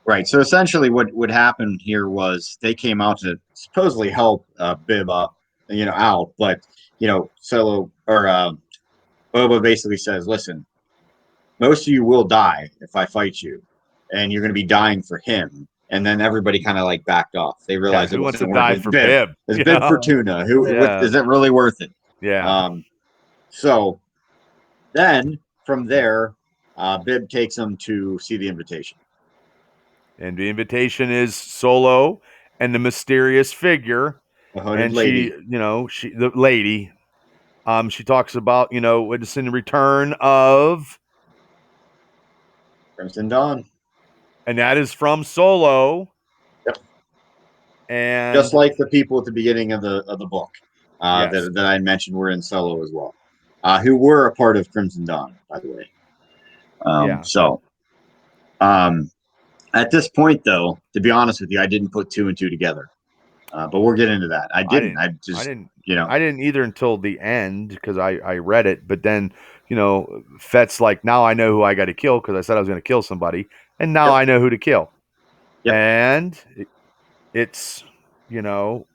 Right. So essentially what happened here was they came out to supposedly help Bib up, out. But, Solo or Boba basically says, listen, most of you will die if I fight you. And you're going to be dying for him. And then everybody kind of like backed off. They realized who wants to die for Bib? It's Bib for tuna. Is it really worth it? Yeah. So then from there, Bib takes him to see the invitation. And the invitation is Solo and the mysterious figure. The hooded lady. The lady. She talks about, witnessing the return of Crimson Dawn. And that is from Solo. Yep. And just like the people at the beginning of the book that I mentioned were in Solo as well. Who were a part of Crimson Dawn, by the way. So at this point, though, to be honest with you, I didn't put 2 and 2 together. But we'll get into that. I didn't either until the end because I read it. But then, Fett's like, now I know who I got to kill because I said I was going to kill somebody. And now I know who to kill. Yep. And it's, it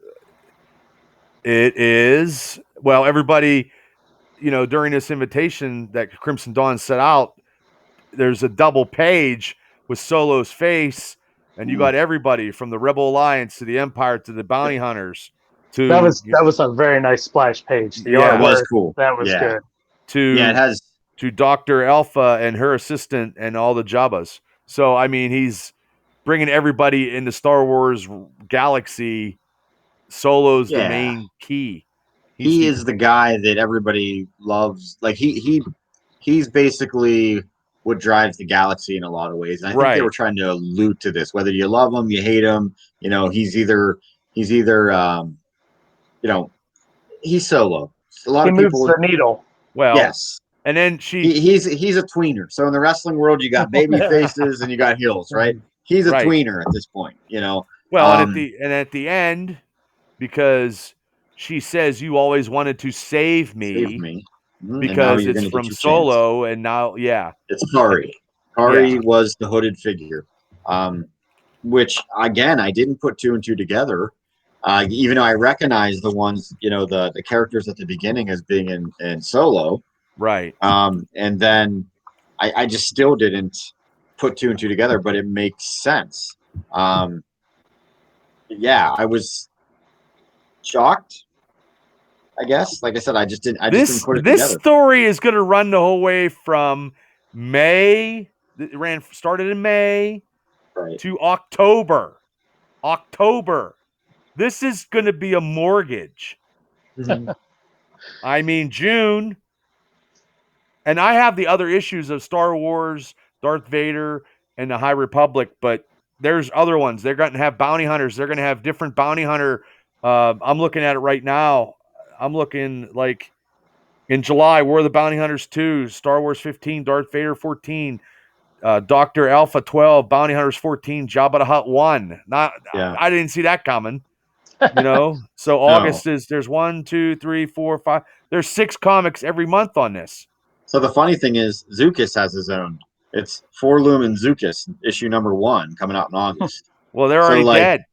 is, well, everybody, during this invitation that Crimson Dawn set out, there's a double page with Solo's face, and you got everybody from the Rebel Alliance to the Empire to the bounty hunters. To that was a very nice splash page. It was cool. That was good. It has to Dr. Alpha and her assistant and all the Jabbas. So I mean, he's bringing everybody in the Star Wars galaxy. Solo's the main key. He is the guy that everybody loves. Like he's basically what drives the galaxy in a lot of ways. And I think they were trying to allude to this. Whether you love him, you hate him, he's either he's Solo. A lot of people moves the needle. Well, yes. And then he's a tweener. So in the wrestling world, you got baby faces and you got heels, right? he's a tweener at this point, you know. Well, and at the end, because she says you always wanted to save me. Because it's from Solo, and now, it's Kari. Kari was the hooded figure, which again I didn't put two and two together, even though I recognize the ones, you know, the characters at the beginning as being in Solo, right? And then I just still didn't put two and two together, but it makes sense. I was shocked. I guess, like I said, I just didn't put it together. This story is going to run the whole way from May. It started in May to October. This is going to be a mortgage. I mean, June. And I have the other issues of Star Wars, Darth Vader, and the High Republic, but there's other ones. They're going to have bounty hunters. They're going to have different bounty hunter. I'm looking at it right now. I'm looking like in July, War of the Bounty Hunters 2, Star Wars 15, Darth Vader 14, Dr. Alpha 12, Bounty Hunters 14, Jabba the Hutt 1. I didn't see that coming, you know? So August there's 1, 2, 3, 4, 5. There's 6 comics every month on this. So the funny thing is, Zukas has his own. It's 4 Lumen Zukas, issue number 1, coming out in August. Well, they're already dead.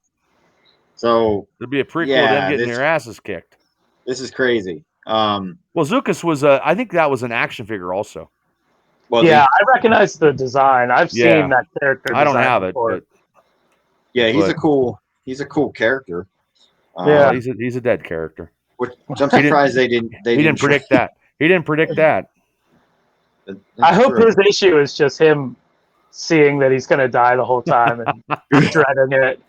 So there'll be a prequel of them getting their asses kicked. This is crazy. Well, Zukas was I think that was an action figure also. Well, I recognize the design. I've seen that character. I don't have before. It, but he's a cool character. He's a dead character. Which I'm surprised they didn't. He didn't predict that. He didn't predict that. I hope his issue is just him seeing that he's going to die the whole time and dreading it.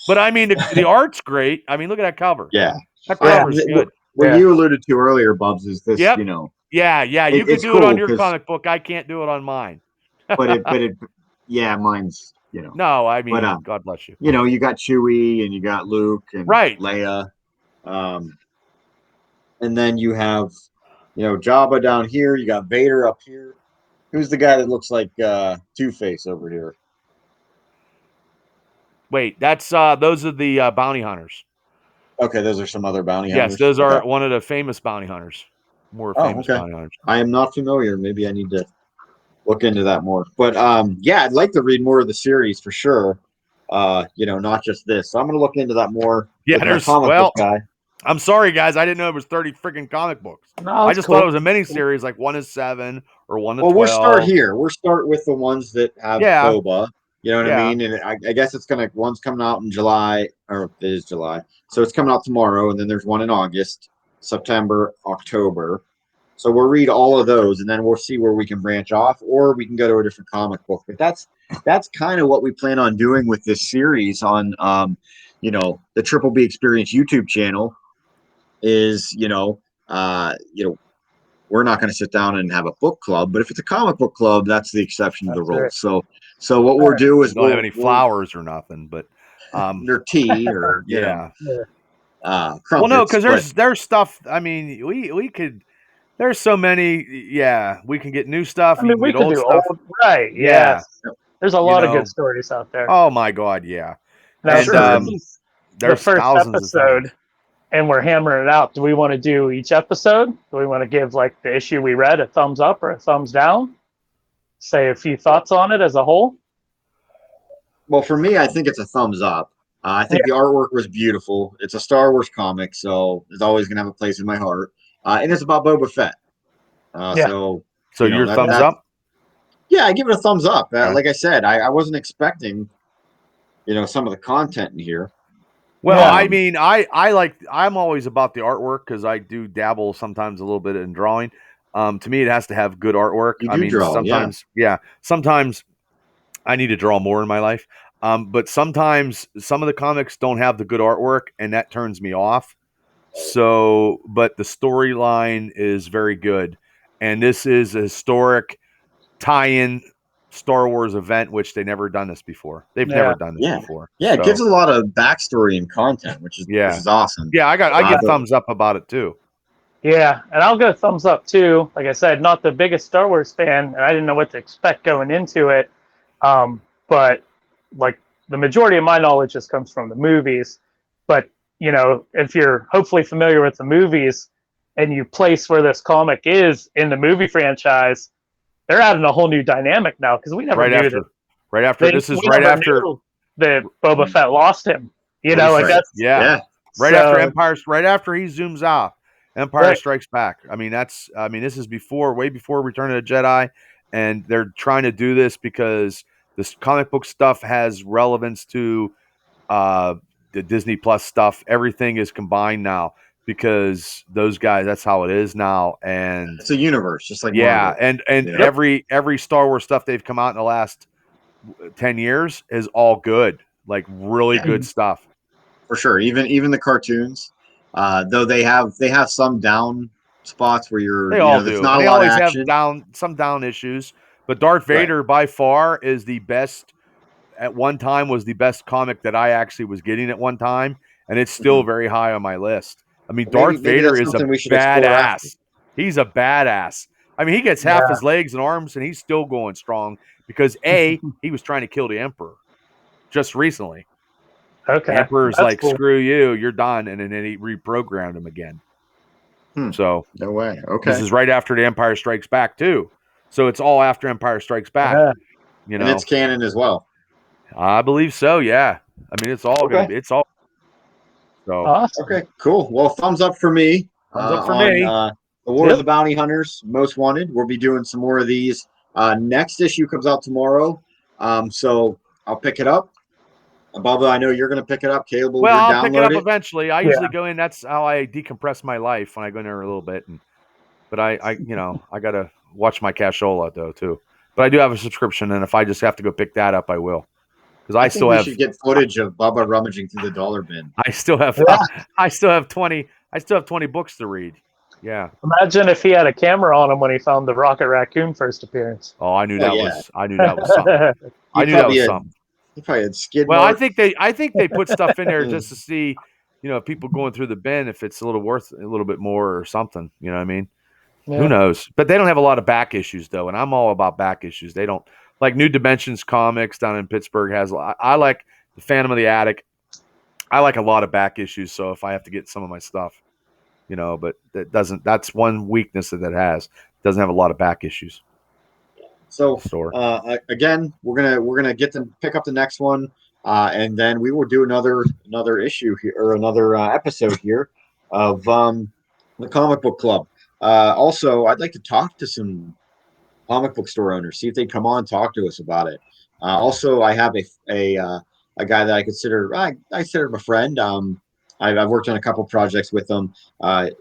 But I mean, the art's great. I mean, look at that cover. Yeah, that cover's good. What you alluded to earlier, Bubs, is this. You know. Yeah. You can do it on your comic book. I can't do it on mine. but mine's. You know. No, I mean, God bless you. You know, you got Chewie and you got Luke and Leia, and then you have, you know, Jabba down here. You got Vader up here. Who's the guy that looks like Two-Face over here? Wait, that's those are the bounty hunters. Okay, those are some other bounty hunters. Yes, those are one of the famous bounty hunters. More famous bounty hunters. I am not familiar. Maybe I need to look into that more. But I'd like to read more of the series for sure. You know, not just this. So I'm going to look into that more. Yeah, there's book guy. I'm sorry, guys. I didn't know it was 30 freaking comic books. No, I just thought it was a mini series, like 1 to 7 or 1 to 12. Well, we'll start here. We'll start with the ones that have Boba. You know what I mean? And I guess one's coming out in July, or it is July. So it's coming out tomorrow, and then there's one in August, September, October. So we'll read all of those, and then we'll see where we can branch off, or we can go to a different comic book. But that's kind of what we plan on doing with this series on, you know, the Triple B Experience YouTube channel. Is we're not going to sit down and have a book club, but if it's a comic book club, that's the exception to the rule. Right. So what we'll do is we don't have any flowers or nothing, but or tea or crumpets. Well, no, because there's stuff. I mean, we could. There's so many. Yeah, we can get new stuff. I mean, we can do stuff. Old, right? Yeah. There's a lot of good stories out there. Oh my God, yeah. Now, and, there's the first episode. And we're hammering it out. Do we want to do each episode? Do we want to give like the issue we read a thumbs up or a thumbs down? Say a few thoughts on it as a whole? Well, for me, I think it's a thumbs up. I think the artwork was beautiful. It's a Star Wars comic, so it's always going to have a place in my heart. And it's about Boba Fett. So your thumbs up? Yeah, I give it a thumbs up. Like I said, I wasn't expecting, some of the content in here. Well, I mean, I'm always about the artwork because I do dabble sometimes a little bit in drawing. To me, it has to have good artwork. Sometimes I need to draw more in my life. But sometimes some of the comics don't have the good artwork, and that turns me off. But the storyline is very good. And this is a historic tie-in Star Wars event, which they never done this before. They've never done this before. Yeah, it gives a lot of backstory and content, which is awesome. Yeah, I get thumbs up about it too. Yeah, and I'll go thumbs up too. Like I said, not the biggest Star Wars fan, and I didn't know what to expect going into it. But like the majority of my knowledge just comes from the movies. But, you know, if you're hopefully familiar with the movies and you place where this comic is in the movie franchise, they're adding a whole new dynamic now, because we never knew that. Right after this is right after that Boba Fett lost him. You know, like that's right after Empire, right after he zooms out, Empire Strikes Back. I mean, this is way before Return of the Jedi, and they're trying to do this because this comic book stuff has relevance to the Disney Plus stuff. Everything is combined now because those guys, that's how it is now. And it's a universe, just like Marvel. and every Star Wars stuff they've come out in the last 10 years is all good, like really good stuff. For sure. Even the cartoons, though they have some down spots where you're, they all do. There's not they a lot always of action. have some down issues, but Darth Vader by far is the best. At one time was the best comic that I actually was getting at one time, and it's still very high on my list. I mean, Darth Vader is a badass. He's a badass. I mean, he gets half his legs and arms, and he's still going strong because he was trying to kill the Emperor just recently. Okay. The Emperor's like, cool. Screw you, you're done, and then he reprogrammed him again. So no way. Okay. This is right after the Empire Strikes Back too, so it's all after Empire Strikes Back. You know, and it's canon as well. I believe so. Yeah. I mean, it's all gonna be. It's all. So awesome. Okay. Cool. Well, thumbs up for me. Thumbs up for me. The War of the Bounty Hunters, Most Wanted. We'll be doing some more of these. Next issue comes out tomorrow. So I'll pick it up. Bubba, I know you're going to pick it up. Caleb will I'll pick it up eventually. I usually go in. That's how I decompress my life when I go in there a little bit. But I got to watch my cashola though too. But I do have a subscription, and if I just have to go pick that up, I will. Because I still have. We should get footage of Bubba rummaging through the dollar bin. I still have 20 books to read. Yeah. Imagine if he had a camera on him when he found the Rocket Raccoon first appearance. Oh, I knew that was something. I knew that was something. He probably had skid marks. I think they put stuff in there just to see, people going through the bin if it's worth a little bit more or something. You know what I mean? Yeah. Who knows? But they don't have a lot of back issues though, and I'm all about back issues. They don't like New Dimensions Comics down in Pittsburgh has. I like the Phantom of the Attic. I like a lot of back issues. So if I have to get some of my stuff, but that doesn't. That's one weakness that it has. It doesn't have a lot of back issues. So again, we're gonna get to pick up the next one, and then we will do another issue here or another episode here of the Comic Book Club. Also, I'd like to talk to some comic book store owners, see if they come on, talk to us about it. Also, I have a guy that I consider him a friend. I've worked on a couple projects with him, at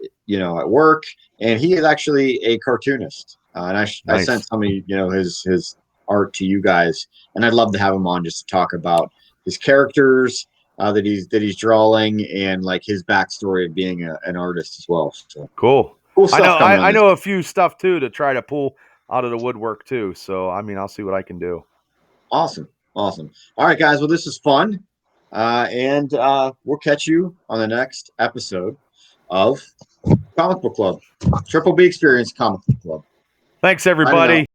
work, and he is actually a cartoonist. And I sent some of his art to you guys, and I'd love to have him on just to talk about his characters that he's drawing and like his backstory of being an artist as well. So cool stuff. I know a few stuff too to try to pull out of the woodwork too. So I mean, I'll see what I can do. Awesome. All right, guys. Well, this is fun, and we'll catch you on the next episode of Comic Book Club, Triple B Experience Comic Book Club. Thanks, everybody.